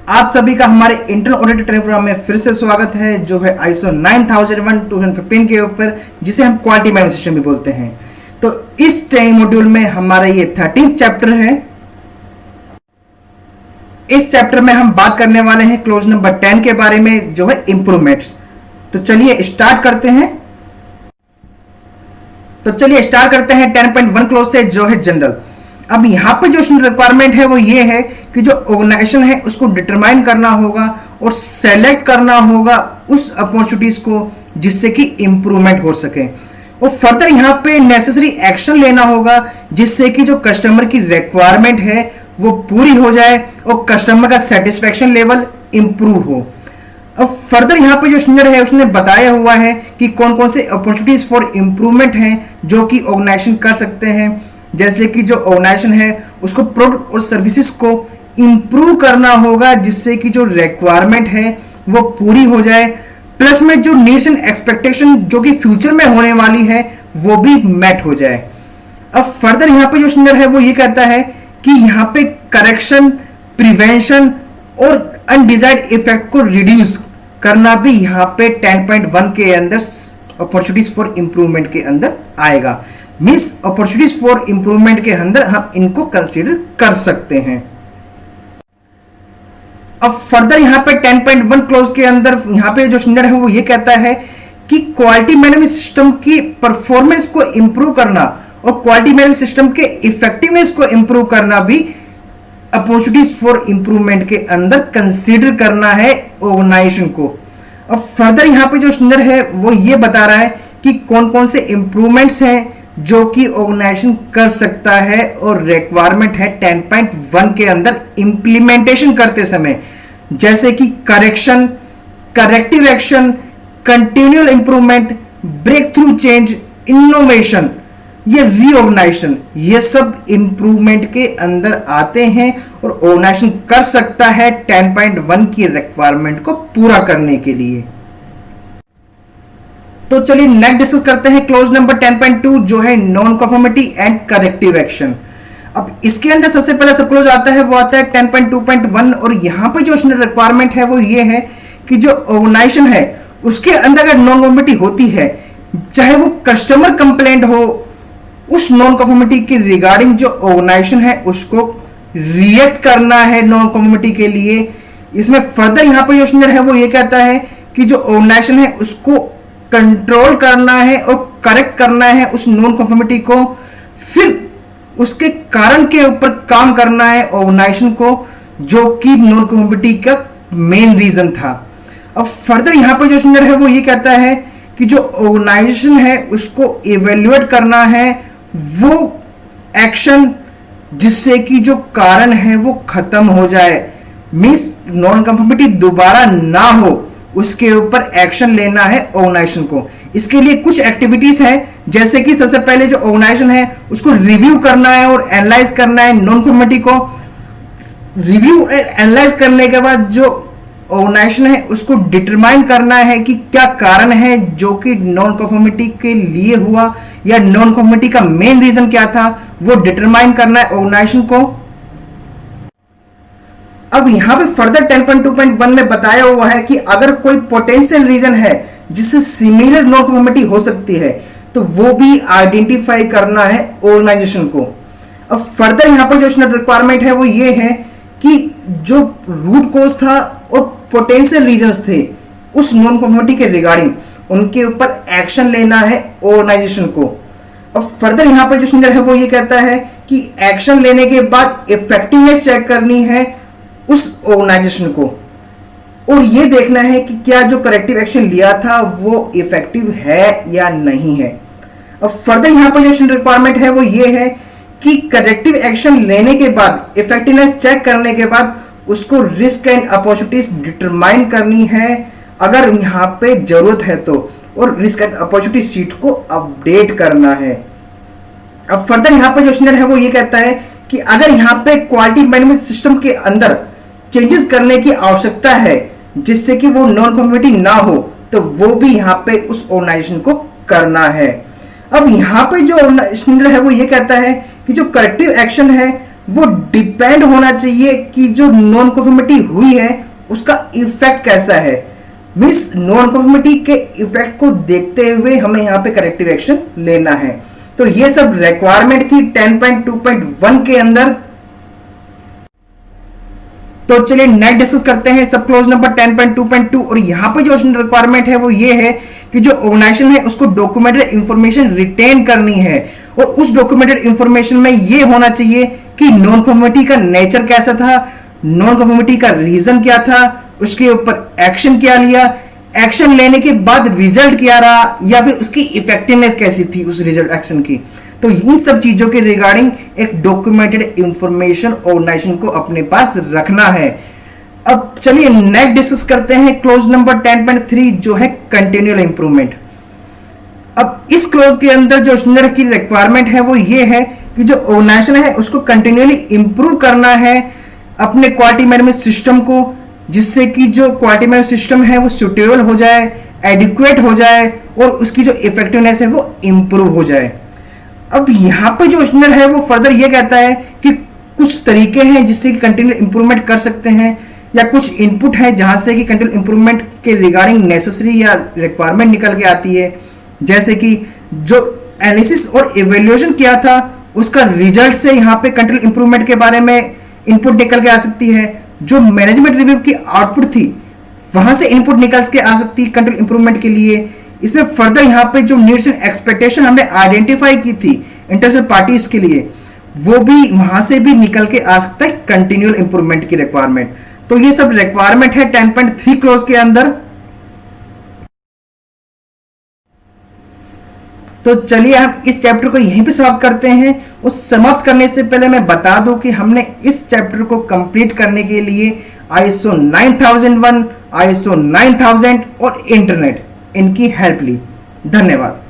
आप सभी का हमारे इंटरनल ऑडिट ट्रेनिंग प्रोग्राम में फिर से स्वागत है, जो है ISO 9001:2015 के ऊपर, जिसे हम क्वालिटी मैनेजमेंट सिस्टम भी बोलते हैं। तो इस ट्रेनिंग मॉड्यूल में हमारा ये 13th चैप्टर है। इस चैप्टर में हम बात करने वाले हैं क्लोज नंबर 10 के बारे में, जो है इंप्रूवमेंट। तो चलिए स्टार्ट करते हैं। 10.1 क्लोज से, जो है जनरल। अब यहाँ पे जो रिक्वायरमेंट है वो ये है कि जो ऑर्गेनाइजेशन है उसको डिटरमाइन करना होगा और सेलेक्ट करना होगा उस अपॉर्चुनिटीज को जिससे कि इंप्रूवमेंट हो सके, और फर्दर यहाँ पे नेसेसरी एक्शन लेना होगा जिससे कि जो कस्टमर की रिक्वायरमेंट है वो पूरी हो जाए और कस्टमर का सेटिस्फेक्शन लेवल इंप्रूव हो। अब फर्दर यहाँ पे जो स्टैंडर्ड है उसने बताया हुआ है कि कौन कौन से अपॉर्चुनिटीज फॉर इंप्रूवमेंट हैं जो कि ऑर्गेनाइजेशन कर सकते हैं, जैसे कि जो ऑर्गेनाइजेशन है उसको प्रोडक्ट और सर्विसेज को इंप्रूव करना होगा जिससे कि जो रिक्वायरमेंट है वो पूरी हो जाए, प्लस में जो नीड्स एंड एक्सपेक्टेशन जो कि फ्यूचर में होने वाली है वो भी मैट हो जाए। अब फर्दर यहाँ पे जो स्टैंडर्ड है वो ये कहता है कि यहाँ पे करेक्शन, प्रिवेंशन और अनडिजायर्ड इफेक्ट को रिड्यूस करना भी यहाँ पे 10.1 के अंदर अपॉर्चुनिटीज फॉर इंप्रूवमेंट के अंदर आएगा। मींस अपॉर्चुनिटीज फॉर इंप्रूवमेंट के अंदर हम इनको कंसीडर कर सकते हैं। अब फर्दर यहाँ पे 10.1 क्लोज के अंदर यहाँ पे जो स्टैंडर्ड है वो ये कहता है कि क्वालिटी मैनेजमेंट सिस्टम की परफॉर्मेंस को इंप्रूव करना और क्वालिटी मैनेजमेंट सिस्टम के इफेक्टिवनेस को इंप्रूव करना भी अपॉर्चुनिटीज फॉर इंप्रूवमेंट के अंदर कंसीडर करना है ऑर्गेनाइजेशन को। अब फर्दर यहाँ पे जो स्टैंडर्ड है वो ये बता रहा है कि कौन कौन से इंप्रूवमेंट्स हैं जो कि ऑर्गेनाइजेशन कर सकता है, और रिक्वायरमेंट है 10.1 के अंदर इंप्लीमेंटेशन करते समय, जैसे कि correction, corrective action, continual improvement, breakthrough change, innovation, ये रीऑर्गेनाइजेशन, ये सब इंप्रूवमेंट के अंदर आते हैं और ऑर्गेनाइजेशन कर सकता है 10.1 की रिक्वायरमेंट को पूरा करने के लिए। तो चलिए नेक्स्ट डिस्कस करते हैं क्लोज नंबर 10.2, जो है non conformity and corrective action. अब इसके अंदर सबसे पहले सब क्लोज आता है वो आता है 10.2.1, और यहां पे जो रिक्वायरमेंट है वो ये है कि जो ऑर्गेनाइजेशन है उसके अंदर अगर नॉन कन्फर्मिटी होती है, चाहे वो कस्टमर कंप्लेंट हो, उस नॉन कन्फर्मिटी के रिगार्डिंग जो ऑर्गेनाइजेशन है उसको रिएक्ट करना है नॉन कन्फर्मिटी के लिए। इसमें फर्दर यहां पर जो स्टैंडर्ड है वो ये कहता है कि जो ऑर्गेनाइजेशन है उसको कंट्रोल करना है और करेक्ट करना है उस नॉन कन्फर्मिटी को, फिर उसके कारण के ऊपर काम करना है ऑर्गेनाइजेशन को, जो कि नॉन कन्फर्मिटी का मेन रीजन था। अब फर्दर यहां पर जो स्टैंडर्ड है वो ये कहता है कि जो ऑर्गेनाइजेशन है उसको इवेल्युएट करना है वो एक्शन जिससे कि जो कारण है वो खत्म हो जाए, मींस नॉन कन्फर्मिटी दोबारा ना हो, उसके ऊपर एक्शन लेना है ऑर्गेनाइजेशन को। इसके लिए कुछ एक्टिविटीज हैं, जैसे कि सबसे पहले जो ऑर्गेनाइजेशन है उसको रिव्यू करना है और एनालाइज करना है नॉन कन्फर्मिटी को। रिव्यू एनालाइज करने के बाद जो ऑर्गेनाइजेशन है उसको डिटरमाइन करना है कि क्या कारण है जो कि नॉन कन्फर्मिटी के लिए हुआ, या नॉन कन्फर्मिटी का मेन रीजन क्या था, वो डिटरमाइन करना है ऑर्गेनाइजेशन को। अब यहां पे फर्दर 10.2.1 में बताया हुआ है कि अगर कोई पोटेंशियल रीजन है जिससे सिमिलर नॉन कन्फर्मिटी हो सकती है तो वो भी आइडेंटिफाई करना है ऑर्गेनाइजेशन को। अब फर्दर यहां पर जो रिक्वायरमेंट है वो ये है कि जो रूट कॉज था और पोटेंशियल रीजंस थे उस नॉन कन्फर्मिटी के रिगार्डिंग, उनके ऊपर एक्शन लेना है ऑर्गेनाइजेशन को। अब फर्दर यहां पर जो स्टैंडर्ड है वो ये कहता है कि एक्शन लेने के बाद इफेक्टिवनेस चेक करनी है उस ऑर्गेनाइजेशन को, और ये देखना है कि क्या जो करेक्टिव एक्शन लिया था वो इफेक्टिव है या नहीं है। अब फर्दर यहां पर जो रिक्वायरमेंट है वो ये है कि करेक्टिव एक्शन लेने के बाद, इफेक्टिवनेस चेक करने के बाद उसको रिस्क एंड अपॉर्चुनिटीज डिटरमाइन करनी है अगर यहां पे जरूरत है तो, और रिस्क एंड अपॉर्चुनिटी शीट को अपडेट करना है। अब फर्दर यहां पे जो स्टैंडर्ड है वो ये कहता है कि अगर यहां पे क्वालिटी मैनेजमेंट सिस्टम के अंदर चेंजेस करने की आवश्यकता है जिससे कि वो नॉन कन्फर्मिटी ना हो, तो वो भी यहां पे उस ऑर्गेनाइजेशन को करना है। अब यहां पे जो स्टैंडर्ड है वो ये कहता है कि जो करेक्टिव एक्शन है वो डिपेंड होना चाहिए कि जो नॉन कन्फर्मिटी हुई है उसका इफेक्ट कैसा है। मींस नॉन कन्फर्मिटी के इफेक्ट को देखते हुए हमें यहाँ पे करेक्टिव एक्शन लेना है। तो ये सब रिक्वायरमेंट थी 10.2.1 के अंदर। तो चलिए नेक्स्ट डिस्कस करते हैं सब क्लोज नंबर 10.2.2। और यहां पे जो रिक्वायरमेंट है वो ये है कि जो ऑर्गेनाइजेशन है उसको डॉक्यूमेंटेड इंफॉर्मेशन रिटेन करनी है, और उस डॉक्यूमेंटेड इंफॉर्मेशन में ये होना चाहिए कि नॉन कन्फर्मिटी का नेचर कैसा था, नॉन कन्फर्मिटी का रीजन क्या था, उसके ऊपर एक्शन क्या लिया, एक्शन लेने के बाद रिजल्ट क्या रहा, या फिर उसकी इफेक्टिवनेस कैसी थी उस रिजल्ट एक्शन की। तो इन सब चीजों के रिगार्डिंग एक डॉक्यूमेंटेड इंफॉर्मेशन ऑर्गेनाइजेशन को अपने पास रखना है। अब चलिए नेक्स्ट डिस्कस करते हैं क्लोज नंबर 10.3 जो है कंटिन्यूअल इंप्रूवमेंट। अब इस क्लोज के अंदर जो स्टैंडर्ड की रिक्वायरमेंट है वो ये है कि जो ऑर्गेनाइजेशन है उसको कंटिन्यूअली इंप्रूव करना है अपने क्वालिटी मैनेजमेंट सिस्टम को, जिससे कि जो क्वालिटी मैनेजमेंट सिस्टम है वो सुटेबल हो जाए, एडिक्वेट हो जाए, और उसकी जो इफेक्टिवनेस है वो इंप्रूव हो जाए। अब यहाँ पे जो स्टैंडर्ड है वो फर्दर ये कहता है कि कुछ तरीके हैं जिससे कि कंटिन्यूअल इंप्रूवमेंट कर सकते हैं, या कुछ इनपुट है जहां से कि कंटिन्यूअल इंप्रूवमेंट के रिगार्डिंग नेसेसरी या रिक्वायरमेंट निकल के आती है। जैसे कि जो एनालिसिस और इवेल्युएशन किया था उसका रिजल्ट से यहाँ पे कंटिन्यूअल इंप्रूवमेंट के बारे में इनपुट निकल के आ सकती है। जो मैनेजमेंट रिव्यू की आउटपुट थी वहां से इनपुट निकल के आ सकती है कंटिन्यूअल इंप्रूवमेंट के लिए। इसमें फर्दर यहाँ पे जो नीड्स एंड एक्सपेक्टेशन हमने आइडेंटिफाई की थी इंटरेस्टेड पार्टीज के लिए, वो भी वहां से भी निकल के आ सकता है कंटिन्यूअल इंप्रूवमेंट की रिक्वायरमेंट। तो ये सब रिक्वायरमेंट है 10.3 क्लोज के अंदर। तो चलिए हम इस चैप्टर को यहीं पे समाप्त करते हैं। उस समाप्त करने से पहले मैं बता दूं कि हमने इस चैप्टर को कंप्लीट करने के लिए ISO 9001, ISO 9000 और इंटरनेट इनकी हेल्प ली। धन्यवाद।